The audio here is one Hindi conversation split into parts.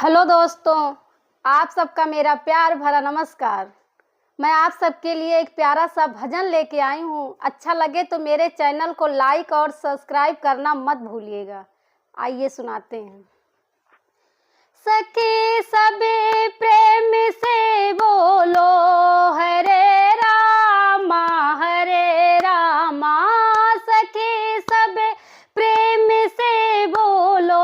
हेलो दोस्तों, आप सबका मेरा प्यार भरा नमस्कार। मैं आप सबके लिए एक प्यारा सा भजन लेके आई हूँ। अच्छा लगे तो मेरे चैनल को लाइक और सब्सक्राइब करना मत भूलिएगा। आइए सुनाते हैं। सखी सबे प्रेम से बोलो हरे रामा हरे रामा। सखी सबे प्रेम से बोलो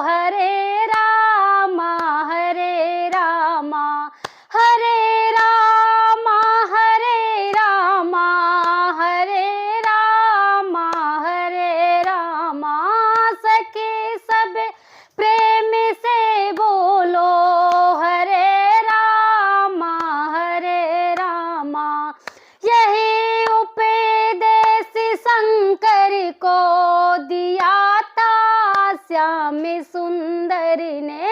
हरे रामा हरे रामा। हरे रामा हरे रामा हरे रामा हरे रामा। सखी सबे प्रेम से बोलो हरे रामा हरे रामा। यही उपदेश शंकर को दिया था श्याम सुंदर ने।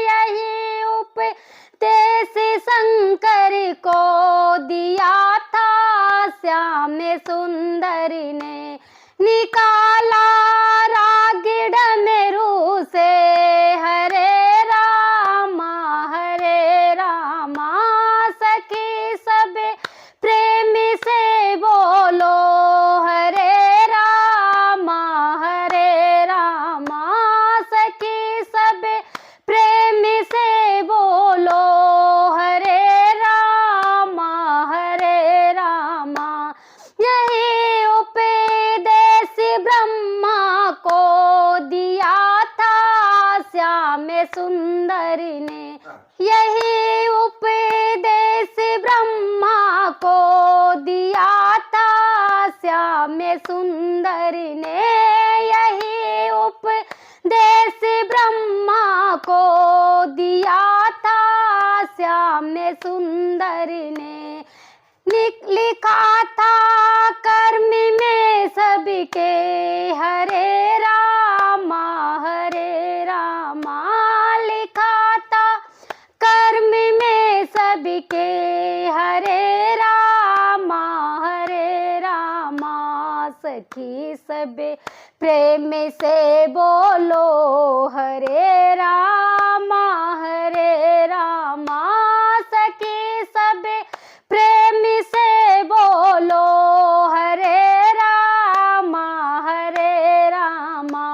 यही उपदेश शंकर को दिया था श्याम सुंदर ने। निकाला रागिड़ मेरू से हरे रामा हरे रामा। सखी सबे प्रेम से बोलो हरे रामा हरे रामा। सखी सबे प्रेम से बोलो हरे रामा हरे रामा। यही उपदेश ब्रह्मा को दिया था श्याम सुंदर ने। यही उपदेश ब्रह्मा को दिया था श्याम सुंदर ने। यही उपदेश ब्रह्मा को दिया था श्याम सुंदर ने। लिखा था कर्म में सबके हरे रामा हरे रामा। लिखा था कर्म में सबके हरे रामा हरे रामा। सखी सबे प्रेम से बोलो हरे रामा हरे रामा। सखी सबे प्रेम से बोलो हरे रामा हरे रामा।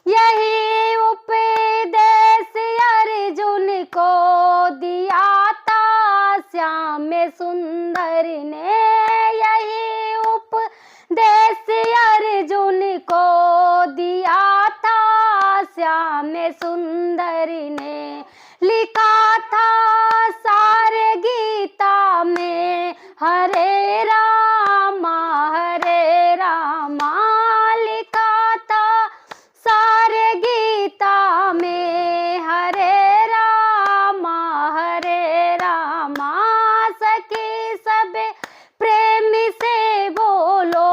यही उपदेश अर्जुन को दिया था श्याम सुंदर ने। यही उपदेश अर्जुन को दिया था श्याम सुंदर ने। लिखा था सारे गीता में हरे रामा हरे रामा। लिखा था सारे गीता में हरे रामा हरे रामा। सखी सबे प्रेम से बोलो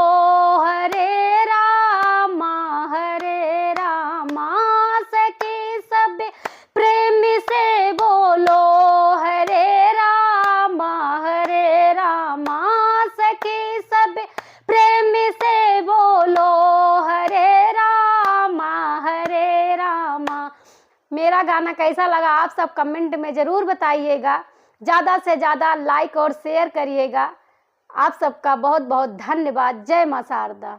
हरे रामा हरे रामा। सखी सबे प्रेम से बोलो हरे रामा हरे रामा। सखी सबे प्रेम से बोलो हरे रामा हरे रामा। मेरा गाना कैसा लगा आप सब कमेंट में ज़रूर बताइएगा। ज़्यादा से ज़्यादा लाइक और शेयर करिएगा। आप सबका बहुत बहुत धन्यवाद। जय मां शारदा।